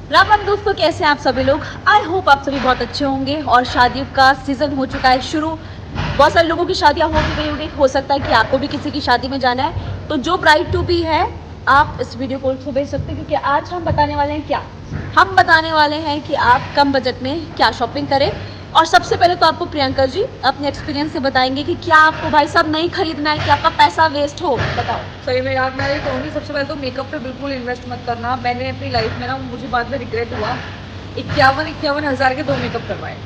राम राम दोस्तों, कैसे हैं आप सभी लोग। आई होप आप सभी बहुत अच्छे होंगे। और शादियों का सीज़न हो चुका है शुरू। बहुत सारे लोगों की शादियां हो भी गई होंगी। हो सकता है कि आपको भी किसी की शादी में जाना है, तो जो ब्राइड टू बी है, आप इस वीडियो को उसको भेज सकते हैं, क्योंकि आज हम बताने वाले हैं हम बताने वाले हैं कि आप कम बजट में क्या शॉपिंग करें। और सबसे पहले तो आपको प्रियंका जी अपने एक्सपीरियंस से बताएंगे कि क्या आपको भाई साहब नहीं खरीदना है कि आपका पैसा वेस्ट हो। बताओ। सही में यार, मैं ये कहूँगी सबसे पहले तो मेकअप पे बिल्कुल इन्वेस्ट मत करना। मैंने अपनी लाइफ में ना, मुझे बाद में रिग्रेट हुआ, 51-51 हज़ार के 2 मेकअप करवाए।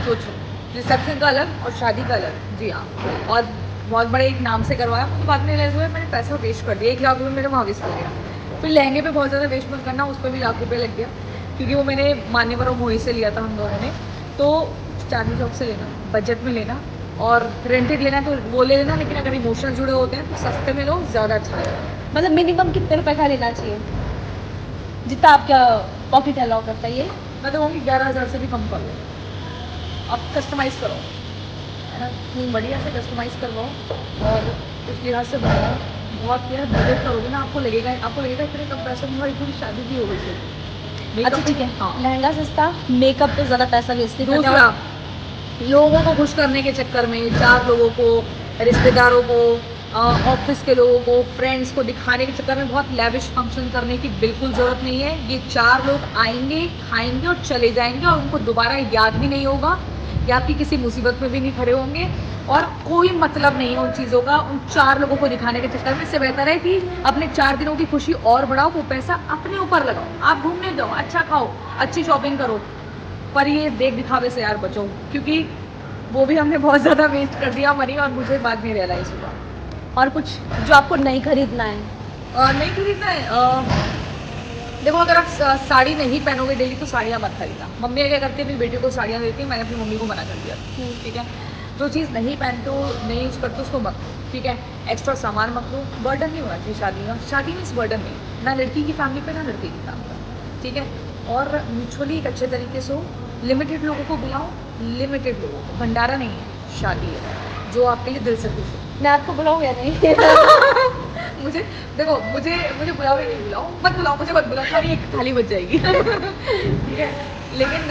सोचो, रिसेप्शन का अलग और शादी का अलग। जी हाँ। और बहुत बड़े एक नाम से करवाया, मुझे बाद में रियलाइज हुआ मैंने पैसा वेस्ट कर दिया। 1 लाख रुपये मेरे वहाँ वेस्ट हो गया। फिर लहंगे पे बहुत ज़्यादा वेस्ट मत करना, उस पर भी लाख रुपये लग गया, क्योंकि वो मैंने मान्यवर और मोही से लिया था हम दोनों ने। तो चांदनी चौक से लेना, बजट में लेना। और रेंटेड लेना है तो वो ले लेना, लेकिन अगर इमोशनल जुड़े होते हैं तो सस्ते में लो, ज़्यादा अच्छा है। मतलब मिनिमम कितने रुपए का लेना चाहिए, जितना आपका पॉकेट अलाउ करता है ये। मैं तो कहूँगी 11 हज़ार से भी कम कर लो। आप कस्टमाइज़ करो, है ना, बढ़िया से कस्टमाइज़ करवाओ और उस लिहाज से बनाओ। बहुत यार बजट करोगे ना, आपको लगेगा इतने कम पैसे में हमारी पूरी शादी भी हो गई थी। अच्छा मेकअप ठीक है, हाँ। लहंगा सस्ता, मेकअप पे ज़्यादा पैसा वेस्ट नहीं करते। दूसरा, लोगों को खुश करने के चक्कर में 4 लोगों को, रिश्तेदारों को, ऑफिस के लोगों को, फ्रेंड्स को दिखाने के चक्कर में बहुत लैविश फंक्शन करने की बिल्कुल ज़रूरत नहीं है। ये 4 लोग आएंगे, खाएंगे और चले जाएंगे, और उनको दोबारा याद भी नहीं होगा, या आपकी किसी मुसीबत में भी नहीं खड़े होंगे, और कोई मतलब नहीं है उन चीज़ों का। उन 4 लोगों को दिखाने के चक्कर में इससे बेहतर है कि अपने 4 दिनों की खुशी और बढ़ाओ, वो पैसा अपने ऊपर लगाओ, आप घूमने जाओ, अच्छा खाओ, अच्छी शॉपिंग करो। पर ये देख दिखावे से यार बचो, क्योंकि वो भी हमने बहुत ज़्यादा वेस्ट कर दिया मनी, और मुझे बाद में रियलाइज़ हुआ। और कुछ जो आपको नहीं खरीदना है। नहीं खरीदना है। देखो, अगर आप साड़ी नहीं पहनोगे डेली तो साड़ियाँ मत खरीदना। मम्मी क्या करती है, अपनी बेटी को साड़ियाँ देती है, मैंने अपनी मम्मी को मना कर दिया। ठीक है, जो चीज़ नहीं पहनते हो, नहीं यूज़ करते, उसको मत लो। ठीक है, एक्स्ट्रा सामान मत लो। बर्डन नहीं होना चाहिए शादी का। शादी मीन्स बर्डन नहीं, ना लड़की की फैमिली पे ना लड़के की फैमिली पे। ठीक है, और म्यूचुअली एक अच्छे तरीके से हो। लिमिटेड लोगों को बुलाओ, लिमिटेड लोगों को। भंडारा नहीं है, शादी है जो आपके लिए दिल से खुश हो। मैं आपको बुलाऊँ या नहीं? मुझे देखो, मुझे मुझे बुलाओ या नहीं बुलाओ, मत बुलाओ, मुझे मत बुलाओ, खाली एक थाली बच जाएगी। ठीक है, लेकिन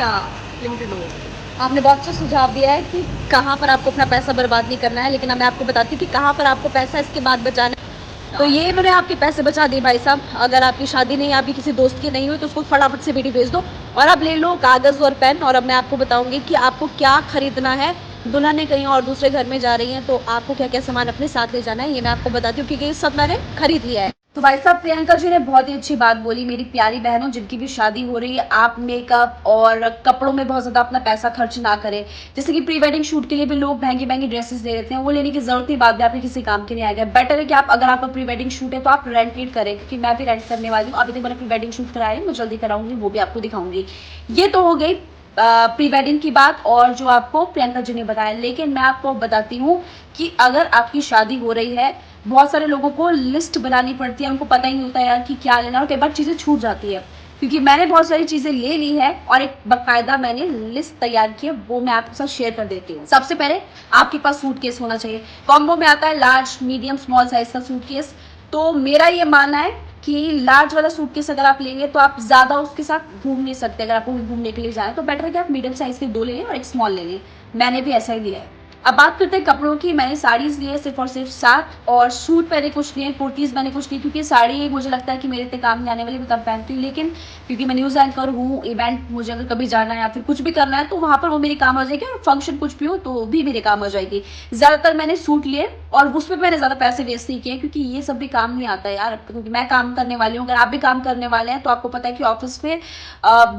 लिमिटेड लोगों को। आपने बहुत अच्छा सुझाव दिया है कि कहाँ पर आपको अपना पैसा बर्बाद नहीं करना है, लेकिन अब मैं आपको बताती हूँ कि कहाँ पर आपको पैसा इसके बाद बचाना है। तो ये इन्होंने आपके पैसे बचा दिए भाई साहब। अगर आपकी शादी नहीं, आपकी किसी दोस्त की नहीं हुई, तो उसको फटाफट से वीडियो भेज दो और अब ले लो कागज़ और पेन। और अब मैं आपको बताऊंगी कि आपको क्या खरीदना है। दुल्हन ने कहीं और दूसरे घर में जा रही है, तो आपको क्या क्या सामान अपने साथ ले जाना है, ये मैं आपको बताती हूँ, क्योंकि ये सब मैंने खरीद लिया है। तो भाई साहब, प्रियंका जी ने बहुत ही अच्छी बात बोली। मेरी प्यारी बहनों, जिनकी भी शादी हो रही है, आप मेकअप और कपड़ों में बहुत ज़्यादा अपना पैसा खर्च ना करें। जैसे कि प्री वेडिंग शूट के लिए भी लोग महंगी महंगी ड्रेसेस ले लेते हैं, वो लेने की जरूरत नहीं, बाद में आपके किसी काम के नहीं आएगा। बेटर है कि आप, अगर आपका प्री वेडिंग शूट है तो आप रेंटेड करें, क्योंकि मैं भी रेंट करने वाली हूँ। अभी तक मैंने प्री वेडिंग शूट कराया है, मैं जल्दी कराऊंगी, वो भी आपको दिखाऊंगी। ये तो हो गई प्री वेडिंग की बात, और जो आपको प्रियंका जी ने बताया। लेकिन मैं आपको बताती हूँ कि अगर आपकी शादी हो रही है, बहुत सारे लोगों को लिस्ट बनानी पड़ती है, उनको पता ही नहीं होता यार कि क्या लेना, और कई बार चीज़ें छूट जाती है। क्योंकि मैंने बहुत सारी चीज़ें ले ली है और एक बाकायदा मैंने लिस्ट तैयार की है, वो मैं आपके साथ शेयर कर देती हूँ। सबसे पहले आपके पास सूटकेस होना चाहिए। कॉम्बो में आता है लार्ज, मीडियम, स्मॉल साइज का सूटकेस। तो मेरा ये मानना है कि लार्ज वाला सूटकेस अगर आप लेंगे तो आप ज़्यादा उसके साथ घूम नहीं सकते। अगर आपको घूमने के लिए जाए तो बेटर है कि आप मीडियम साइज के 2 ले लें और एक स्मॉल ले लें। मैंने भी ऐसा ही लिया है। अब बात करते हैं कपड़ों की। मैंने साड़ीज ली है सिर्फ और सिर्फ 7, और सूट मैंने कुछ लिए, कुर्तीज़ मैंने कुछ ली, क्योंकि साड़ी मुझे लगता है कि मेरे इतने काम नहीं आने वाली, मैं कम पहनती हूँ। लेकिन क्योंकि मैं न्यूज़ एंकर हूँ, इवेंट मुझे अगर कभी जाना है या फिर कुछ भी करना है, तो वहाँ पर वो मेरे काम आ जाएगी, और फंक्शन कुछ भी हो तो भी मेरे काम आ जाएगी। ज़्यादातर मैंने सूट लिए, और उसमें मैंने ज़्यादा पैसे वेस्ट नहीं किए, क्योंकि ये सब भी काम नहीं आता है यार। क्योंकि मैं काम करने वाली हूँ, अगर आप भी काम करने वाले हैं तो आपको पता है कि ऑफिस में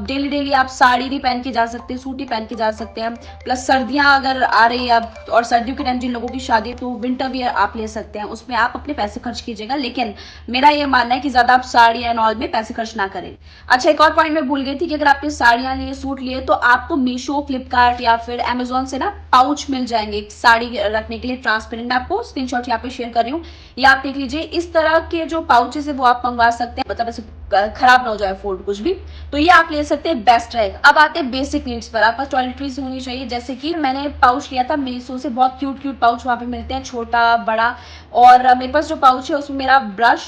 डेली डेली आप साड़ी नहीं पहन के जा सकते, सूट ही पहन के जा सकते हैं। प्लस सर्दियाँ अगर आ रही है अब, और सर्दियों के टाइम जिन लोगों की शादी है, तो विंटर वियर आप ले सकते हैं, उसमें आप अपने पैसे खर्च कीजिएगा। लेकिन मेरा ये मानना है कि ज़्यादा आप साड़ी एंड ऑल में पैसे खर्च ना करें। अच्छा, एक और पॉइंट मैं भूल गई थी कि अगर आपने साड़ियाँ लिए, सूट लिए, तो आपको मीशो, फ्लिपकार्ट या फिर अमेजोन से ना पाउच मिल जाएंगे साड़ी रखने के लिए, ट्रांसपेरेंट। मैं आपको स्क्रीनशॉट यहाँ पे शेयर कर रही हूँ, या आप देख लीजिए। इस तरह के जो पाउचेस है वो आप मंगवा सकते हैं, मतलब ऐसे खराब ना हो जाए फोल्ड कुछ भी, तो ये आप ले सकते हैं, बेस्ट रहेगा। अब आते हैं बेसिक नीड्स पर। आपके पास टॉयलेटरीज होनी चाहिए। जैसे कि मैंने पाउच लिया था मीशो से, बहुत क्यूट क्यूट पाउच वहाँ पे मिलते हैं, छोटा बड़ा। और मेरे पास जो पाउच है उसमें मेरा ब्रश,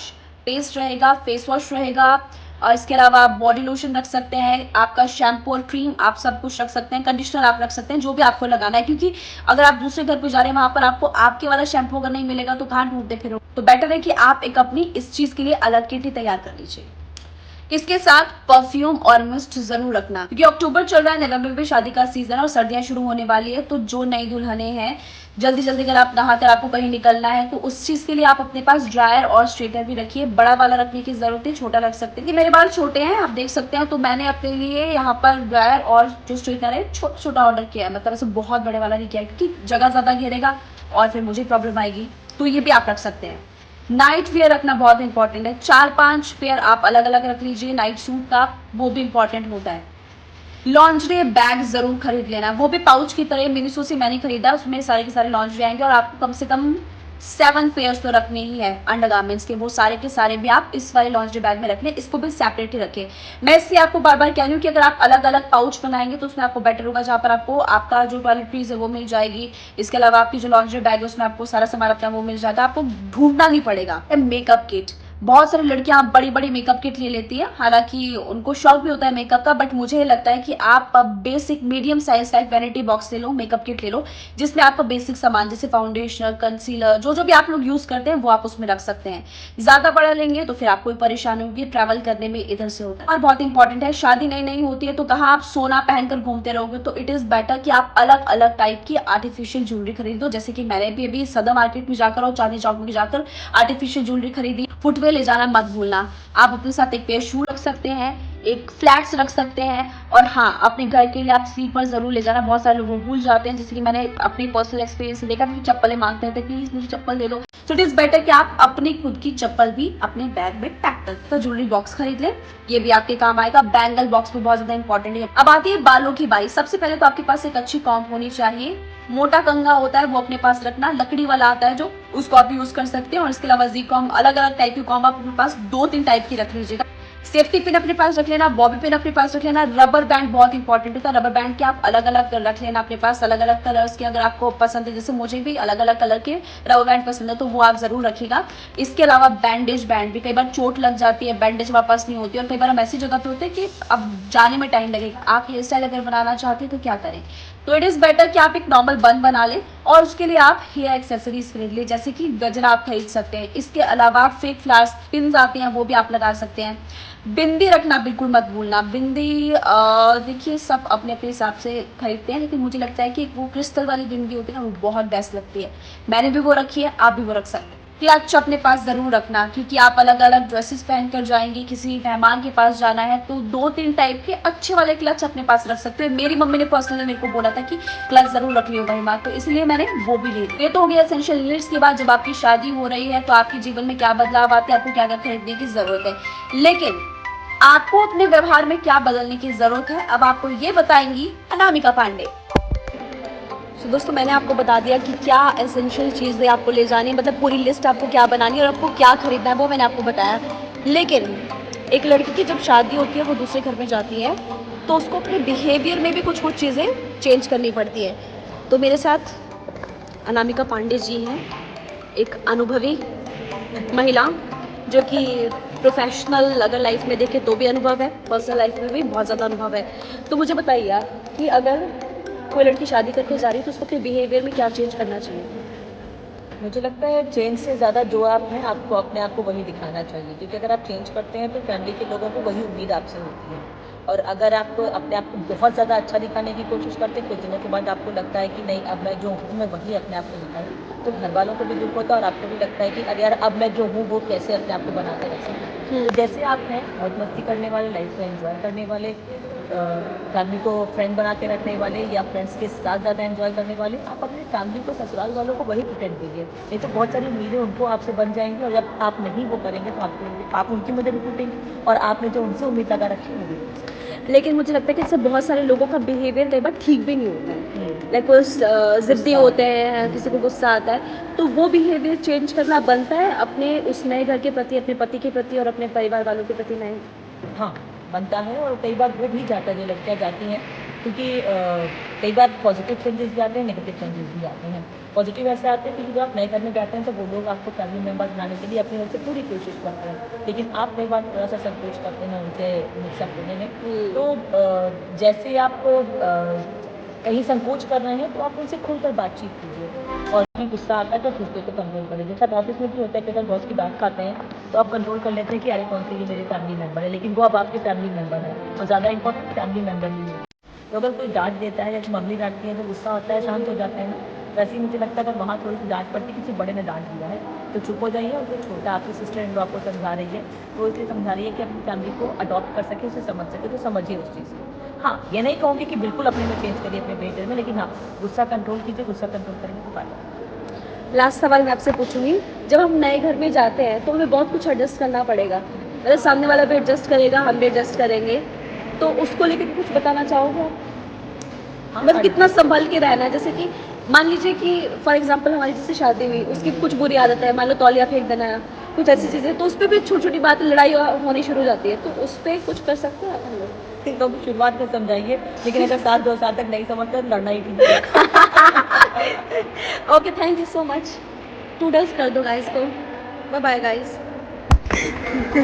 पेस्ट रहेगा, फेस वॉश रहेगा, और इसके अलावा आप बॉडी लोशन रख सकते हैं, आपका शैम्पू और क्रीम आप सब कुछ रख सकते हैं, कंडीशनर आप रख सकते हैं, जो भी आपको लगाना है, क्योंकि अगर आप दूसरे घर पे जा रहे हैं वहां पर आपको आपके वाला शैम्पू अगर नहीं मिलेगा तो कहाँ ढूंढते फिरो। तो बेटर है कि आप एक अपनी इस चीज के लिए अलग किट ही तैयार कर लीजिए। इसके साथ परफ्यूम और मिस्ट जरूर रखना, क्योंकि अक्टूबर चल रहा है, नवंबर में शादी का सीजन है और सर्दियां शुरू होने वाली है। तो जो नई दुल्हने हैं, जल्दी जल्दी अगर आप नहाकर आपको कहीं निकलना है तो उस चीज के लिए आप अपने पास ड्रायर और स्ट्रेटनर भी रखिए। बड़ा वाला रखने की जरूरत है, छोटा रख सकते हैं। कि मेरे बाल छोटे हैं आप देख सकते हैं, तो मैंने अपने लिए यहाँ पर ड्रायर और जो स्ट्रेटनर है छोटा छोटा ऑर्डर किया है, मतलब ऐसे बहुत बड़े वाला नहीं किया है, क्योंकि जगह ज्यादा घेरेगा और फिर मुझे प्रॉब्लम आएगी। तो ये भी आप रख सकते हैं। नाइट वेयर रखना बहुत इंपॉर्टेंट है, 4-5 पेयर आप अलग अलग रख लीजिए नाइट सूट का, वो भी इंपॉर्टेंट होता है। लॉन्ड्री बैग जरूर खरीद लेना, वो भी पाउच की तरह। मिनिसो से मैंने खरीदा, उसमें सारे के सारे लॉन्ड्री आएंगे और आपको कम से कम 7 पेयर्स तो रखने ही है अंडरगारमेंट्स के, वो सारे के सारे भी आप इस वाले लॉन्ड्री बैग में रख लें, इसको भी सेपरेट ही रखें। मैं इससे आपको बार बार कह रही हूँ कि अगर आप अलग अलग पाउच बनाएंगे तो उसमें आपको बेटर होगा, जहाँ पर आपको आपका जो टॉयलेटरीज है वो मिल जाएगी। इसके अलावा आपकी जो लॉन्ड्री बैग है उसमें आपको सारा सामान अपना वो मिल जाएगा, आपको ढूंढना नहीं पड़ेगा। मेकअप किट, बहुत सारी लड़कियां बड़ी बड़ी मेकअप किट ले लेती है, हालांकि उनको शौक भी होता है मेकअप का, बट मुझे लगता है कि आप बेसिक मीडियम साइज का एक वैनिटी बॉक्स ले लो, मेकअप किट ले लो, जिसमें आपका बेसिक सामान जैसे फाउंडेशनर, कंसीलर, जो जो भी आप लोग यूज करते हैं वो आप उसमें रख सकते हैं। ज्यादा बड़ा लेंगे तो फिर आपको परेशानी होगी ट्रैवल करने में, इधर से होता है। और बहुत इंपॉर्टेंट है, शादी नई नई होती है तो कहाँ आप सोना पहनकर घूमते रहोगे, तो इट इज बेटर कि आप अलग अलग टाइप की आर्टिफिशियल ज्वेलरी खरीदो। जैसे कि मैंने भी अभी सदर मार्केट में जाकर और चांदनी चौक में जाकर आर्टिफिशियल ज्वेलरी खरीदी। फुटवेयर ले जाना मत भूलना, आप अपने साथ एक पेयर शू रख सकते हैं, एक फ्लैट्स रख सकते हैं, और हाँ अपने घर के लिए आप स्लीपर जरूर ले जाना। बहुत सारे लोग भूल जाते हैं, जैसे कि मैंने अपनी पर्सनल एक्सपीरियंस से देखा कि चप्पलें मांगते थे, प्लीज मुझे चप्पल दे दो। सो इट इज बेटर कि आप अपनी खुद की चप्पल भी अपने बैग में पैक कर, तो ज्वेलरी बॉक्स खरीद ले, ये भी आपके काम आएगा। बैंगल बॉक्स भी बहुत ज्यादा इंपॉर्टेंट है। अब आती है बालों की बाई। सबसे पहले तो आपके पास एक अच्छी कॉम्ब होनी चाहिए, मोटा कंघा होता है वो अपने पास रखना, लकड़ी वाला आता है जो, उसको आप यूज कर सकते हैं। और इसके अलावा जी कॉम्ब, अलग अलग टाइप की कॉम्ब आप अपने पास 2-3 टाइप की रख लीजिएगा। सेफ्टी पिन अपने पास रख लेना, बॉबी पिन अपने पास रख लेना, रबर बैंड बहुत इंपॉर्टेंट होता है। रबर बैंड के आप अलग अलग रख लेना अपने पास, अलग अलग कलर्स के, अगर आपको पसंद है, जैसे मुझे भी अलग अलग कलर के रबर बैंड पसंद है तो वो आप जरूर रखिएगा। इसके अलावा बैंडेज बैंड भी, कई बार चोट लग जाती है, बैंडेज वापस नहीं होती, और कई बार हम ऐसी जगह पे होते हैं कि अब जाने में टाइम लगेगा, आप हेयर स्टाइल अगर बनाना चाहते हैं तो क्या करें, तो इट इज बेटर कि आप एक नॉर्मल बन बना लें, और उसके लिए आप हेयर एक्सेसरीज खरीद लें, जैसे कि गजरा आप खरीद सकते हैं। इसके अलावा फेक फ्लावर्स पिन आते हैं वो भी आप लगा सकते हैं। बिंदी रखना बिल्कुल मत भूलना, बिंदी देखिए सब अपने अपने हिसाब से खरीदते हैं, लेकिन मुझे लगता है कि वो क्रिस्टल वाली बिंदी होती है ना, वो बहुत बेस्ट लगती है, मैंने भी वो रखी है, आप भी वो रख सकते हैं। क्लच अपने पास जरूर रखना, क्योंकि आप अलग अलग ड्रेसेस पहन कर जाएंगे, किसी मेहमान के पास जाना है, तो 2-3 टाइप के अच्छे वाले क्लच अपने पास रख सकते हैं। मेरी मम्मी ने पर्सनली मेरे को बोला था कि क्लच जरूर रख लियो महिमा, तो इसलिए मैंने वो भी ले लिया। ये तो हो गया एसेंशियल नीड्स के बाद, जब आपकी शादी हो रही है तो आपके जीवन में क्या बदलाव आते हैं, आपको क्या क्या खरीदने की जरूरत है, लेकिन आपको अपने व्यवहार में क्या बदलने की जरूरत है, अब आपको ये बताएंगी अनामिका पांडे। तो दोस्तों मैंने आपको बता दिया कि क्या एसेंशियल चीज़ें आपको ले जानी है, मतलब पूरी लिस्ट आपको क्या बनानी है और आपको क्या खरीदना है वो मैंने आपको बताया। लेकिन एक लड़की की जब शादी होती है, वो दूसरे घर में जाती है, तो उसको अपने बिहेवियर में भी कुछ कुछ चीज़ें चेंज करनी पड़ती है। तो मेरे साथ अनामिका पांडे जी हैं, एक अनुभवी महिला, जो कि प्रोफेशनल अगर लाइफ में देखें तो भी अनुभव है, पर्सनल लाइफ में भी बहुत ज़्यादा अनुभव है। तो मुझे बताइए आप कि अगर कोई लड़की शादी करके जा रही है तो उसको अपने बिहेवियर में क्या चेंज करना चाहिए? मुझे लगता है चेंज से ज़्यादा जो आप हैं आपको अपने आप को वही दिखाना चाहिए, क्योंकि अगर आप चेंज करते हैं तो फैमिली के लोगों को वही उम्मीद आपसे होती है। और अगर आप अपने आप को बहुत ज़्यादा अच्छा दिखाने की कोशिश करते हैं, कुछ दिनों के बाद आपको लगता है कि नहीं अब मैं जो हूँ मैं वही अपने आप को दिखाऊँ, तो घर वालों को भी दुख होता है और आपको भी लगता है कि अरे यार अब मैं जो हूँ वो कैसे अपने आप को बना के रख सकूँ। तो जैसे आप हैं मौज मस्ती करने वाले, लाइफ को एंजॉय करने वाले, फैमिली को फ्रेंड बना के रखने वाले या फ्रेंड्स के साथ ज़्यादा एंजॉय करने वाले, आप अपनी फैमिली को, ससुराल वालों को वही प्रिटेंड कीजिए। नहीं तो बहुत सारी उम्मीदें उनको आपसे बन जाएंगी, और जब आप नहीं वो करेंगे तो आप उनकी मदद टूटेंगी और आपने जो उनसे उम्मीद लगा रखी है वो भी। लेकिन मुझे लगता है कि इससे बहुत सारे लोगों का बिहेवियर कई बार ठीक भी नहीं होता है, लाइक वो ज़िद्दी होते हैं, किसी को गुस्सा आता है, तो वो बिहेवियर चेंज करना बनता है अपने उस नए घर के प्रति, अपने पति के प्रति और अपने परिवार वालों के प्रति। नहीं हाँ बनता है, और कई बार वो भी जाता है, जो लड़कियाँ जाती हैं, क्योंकि कई बार पॉजिटिव चेंजेस भी आते हैं, नेगेटिव चेंजेस भी आते हैं। पॉजिटिव ऐसे आते हैं कि जब आप नए घर में जाते हैं तो वो लोग आपको फैमिली मेंबर बनाने के लिए अपनी ओर से पूरी कोशिश करते हैं, लेकिन आप कई बार थोड़ा-सा संकोच करते हैं उनसे मिक्सअप होने में। तो जैसे आप कहीं संकोच कर रहे हैं तो आप उनसे खुलकर बातचीत कीजिए और अगर गुस्सा आता है तो गुस्से को कंट्रोल करें। जैसे आप ऑफिस में भी होता है कि अगर बॉस की डाँट खाते हैं तो आप कंट्रोल कर लेते हैं कि अरे कौन सी ये मेरे फैमिली मेंबर है, लेकिन वो अब आपके फैमिली मेंबर है और ज़्यादा इम्पोर्टेंट फैमिली मेंबर नहीं है। तो अगर कोई डाँट देता है या मम्मी डाँटती है तो गुस्सा होता है, शांत हो जाते हैं ना, वैसे ही मुझे लगता है अगर वहाँ थोड़ी-सी डाँट पड़ती है, किसी बड़े ने डाँट दिया है, तो चुप हो जाइए और जो छोटा आपकी सिस्टर इन लॉ आपको समझा रही है, तो इसलिए समझा रही है कि अपनी फैमिली को अडॉप्ट कर सके, उसे समझ सके, तो समझिए उस चीज़ को। हाँ, ये नहीं कहूँगी कि बिल्कुल अपने में चेंज करिए अपने बिहेवियर में, लेकिन हाँ, गुस्सा कंट्रोल कीजिए, गुस्सा कंट्रोल करेंगे तो फ़ायदा। लास्ट सवाल मैं आपसे पूछूंगी, जब हम नए घर में जाते हैं तो हमें बहुत कुछ एडजस्ट करना पड़ेगा, मतलब सामने वाला भी एडजस्ट करेगा, हम भी एडजस्ट करेंगे, तो उसको लेकर कुछ बताना चाहोगे आप? हाँ, मतलब कितना एडजस्ट संभल के रहना है, जैसे कि मान लीजिए कि फॉर एग्जांपल हमारी जैसे शादी हुई, उसकी कुछ बुरी आदत है, मान लो तौलिया फेंक देना, कुछ ऐसी चीज़ें, तो उस पे भी छोटी-छोटी बात लड़ाई होनी शुरू हो जाती है, तो उस पे कुछ कर सकते हैं अपन लोग? तो शुरुआत में समझाइए, लेकिन अगर साल 2 साल तक नहीं समझते तो लड़ना ही ठीक है। Okay, thank you so much. Toodles कर दो गाइस को। Bye bye guys.